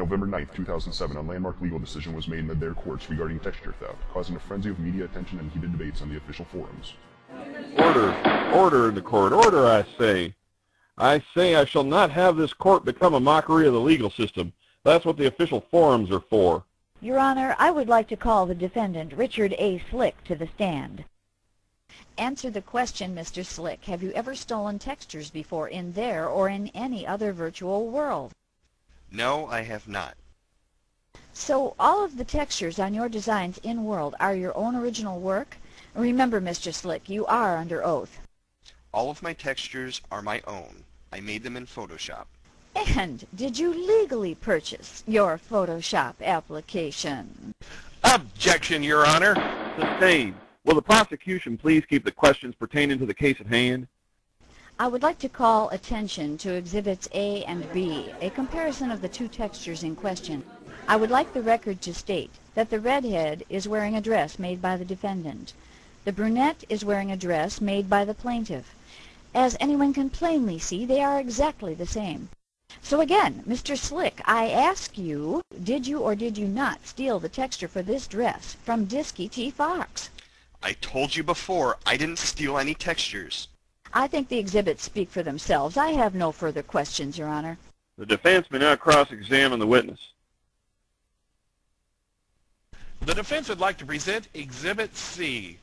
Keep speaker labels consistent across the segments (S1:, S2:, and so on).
S1: November 9, 2007, a landmark legal decision was made in their courts regarding texture theft, causing a frenzy of media attention and heated debates on the official forums.
S2: Order! Order in the court! Order, I say! I say I shall not have this court become a mockery of the legal system. That's what the official forums are for.
S3: Your Honor, I would like to call the defendant, Richard A. Slick, to the stand. Answer the question, Mr. Slick. Have you ever stolen textures before in there or in any other virtual world?
S4: No, I have not.
S3: So all of the textures on your designs in-world are your own original work? Remember, Mr. Slick, you are under oath.
S4: All of my textures are my own. I made them in Photoshop.
S3: And did you legally purchase your Photoshop application?
S2: Objection, Your Honor. Sustained. Will the prosecution please keep the questions pertaining to the case at hand?
S3: I would like to call attention to Exhibits A and B, a comparison of the two textures in question. I would like the record to state that the redhead is wearing a dress made by the defendant. The brunette is wearing a dress made by the plaintiff. As anyone can plainly see, they are exactly the same. So again, Mr. Slick, I ask you, did you or did you not steal the texture for this dress from Disky T. Fox?
S4: I told you before, I didn't steal any textures.
S3: I think the exhibits speak for themselves. I have no further questions, Your Honor.
S2: The defense may now cross-examine the witness.
S5: The defense would like to present Exhibit C,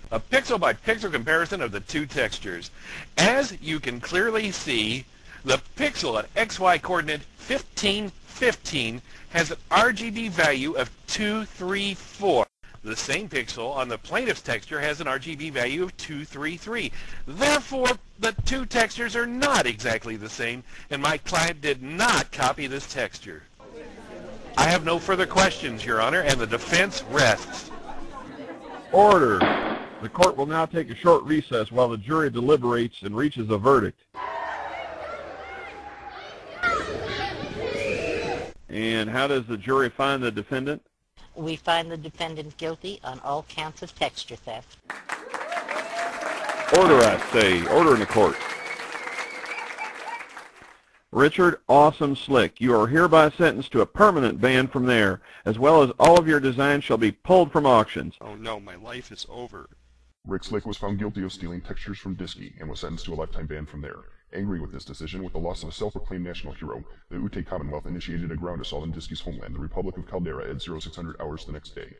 S5: a pixel-by-pixel comparison of the two textures. As you can clearly see, the pixel at XY coordinate 1515 has an RGB value of 234. The same pixel on the plaintiff's texture has an RGB value of 233. Therefore, the two textures are not exactly the same, and my client did not copy this texture. I have no further questions, Your Honor, and the defense rests.
S2: Order. The court will now take a short recess while the jury deliberates and reaches a verdict. And how does the jury find the defendant?
S6: We find the defendant guilty on all counts of texture theft.
S2: Order, I say. Order in the court. Richard Awesome Slick, you are hereby sentenced to a permanent ban from there, as well as all of your designs shall be pulled from auctions.
S4: Oh no, my life is over.
S1: Rick Slick was found guilty of stealing textures from Disky and was sentenced to a lifetime ban from there. Angry with this decision, with the loss of a self-proclaimed national hero, the Ute Commonwealth initiated a ground assault on Disky's homeland, the Republic of Caldera, at 0600 hours the next day.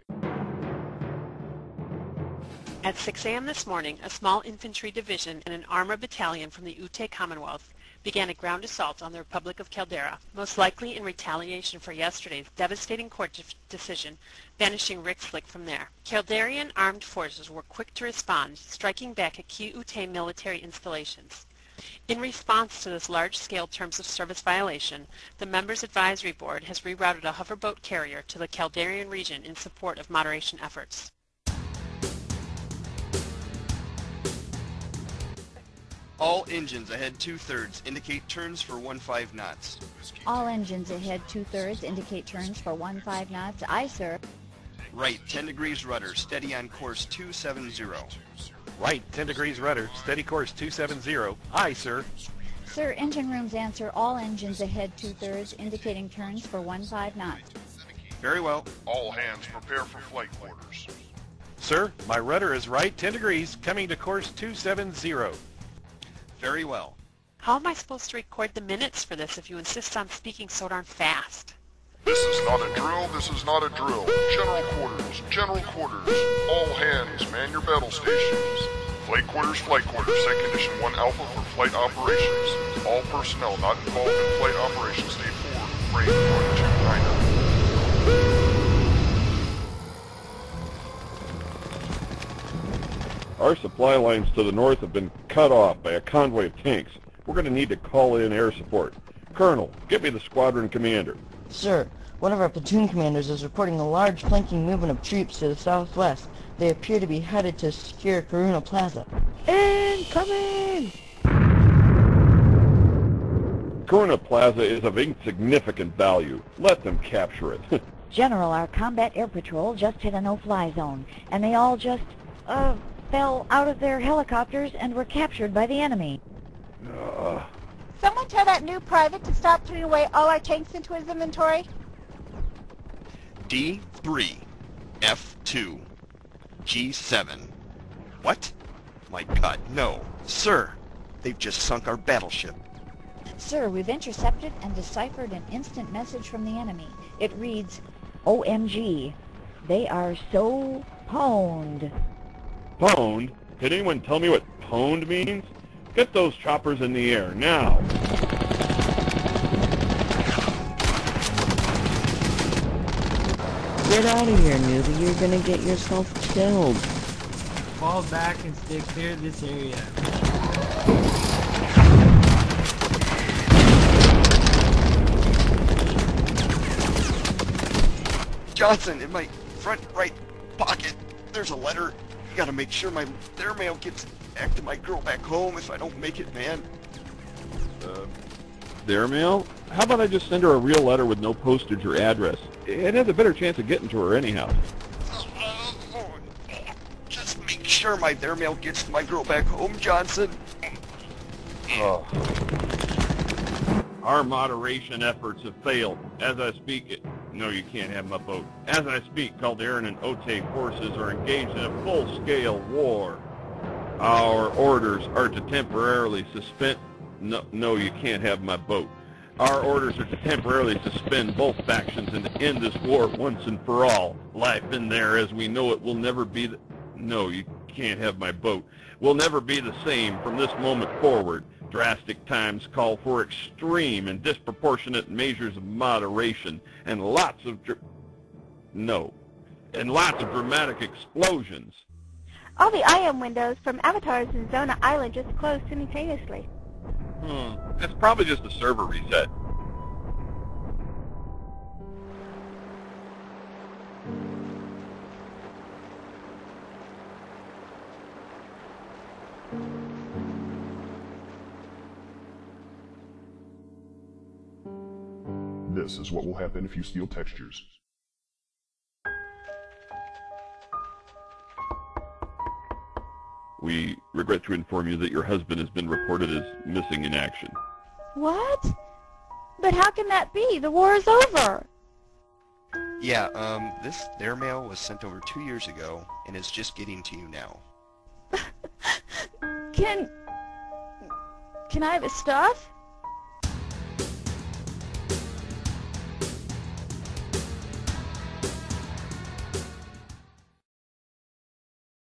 S7: At 6 a.m. this morning, a small infantry division and an armor battalion from the Ute Commonwealth began a ground assault on the Republic of Caldera, most likely in retaliation for yesterday's devastating court decision banishing Rick Slick from there. Calderian armed forces were quick to respond, striking back at key Ute military installations. In response to this large-scale terms of service violation, the Members Advisory Board has rerouted a hoverboat carrier to the Calderian region in support of moderation efforts.
S4: All engines ahead 2/3 indicate turns for 15 knots.
S3: All engines ahead 2/3 indicate turns for 15 knots. Aye, sir.
S4: Right 10 degrees rudder, steady on course 270.
S5: Right, 10 degrees rudder, steady course 270. Aye, sir.
S3: Sir, engine rooms answer all engines ahead 2/3 indicating turns for 15 knots.
S4: Very well.
S1: All hands prepare for flight quarters.
S5: Sir, my rudder is right 10 degrees, coming to course 270.
S4: Very well.
S7: How am I supposed to record the minutes for this if you insist on speaking so darn fast?
S1: This is not a drill, this is not a drill. General quarters, general quarters. All hands, man your battle stations. Flight quarters, set condition 1 alpha for flight operations. All personnel not involved in flight operations stay forward, range 1290.
S2: Our supply lines to the north have been cut off by a convoy of tanks. We're going to need to call in air support. Colonel, get me the squadron commander.
S8: Sir, one of our platoon commanders is reporting a large flanking movement of troops to the southwest. They appear to be headed to secure Corona Plaza. Incoming!
S2: Corona Plaza is of insignificant value. Let them capture it.
S3: General, our combat air patrol just hit a no-fly zone, and they all just, fell out of their helicopters and were captured by the enemy.
S9: Someone tell that new private to stop putting away all our tanks into his inventory.
S4: D3, F2, G7. What? My God, no. Sir, they've just sunk our battleship.
S3: Sir, we've intercepted and deciphered an instant message from the enemy. It reads, OMG, they are so pwned.
S2: Pwned? Can anyone tell me what pwned means? Get those choppers in the air, now!
S8: Get out of here, newbie. You're gonna get yourself killed.
S9: Fall back and stay clear of this area.
S4: Johnson, in my front right pocket, there's a letter. You gotta make sure my airmail gets back to my girl back home. If I don't make it, man.
S2: Their mail? How about I just send her a real letter with no postage or address? It has a better chance of getting to her anyhow.
S4: Just make sure my airmail gets to my girl back home, Johnson.
S2: Oh. Our moderation efforts have failed. As I speak, no, you can't have my boat. As I speak, Calderan and Otay forces are engaged in a full-scale war. Our orders are to temporarily suspend... No, you can't have my boat. Our orders are to temporarily suspend both factions and to end this war once and for all. Life in there as we know it will never be the... No, you can't have my boat. Will never be the same from this moment forward. Drastic times call for extreme and disproportionate measures of moderation and lots of dramatic explosions.
S10: All the IM windows from avatars in Zona Island just closed simultaneously.
S2: That's probably just a server reset.
S1: This is what will happen if you steal textures.
S2: We regret to inform you that your husband has been reported as missing in action.
S10: What? But how can that be? The war is over.
S4: Yeah, this airmail was sent over 2 years ago and is just getting to you now.
S10: Can I have his stuff?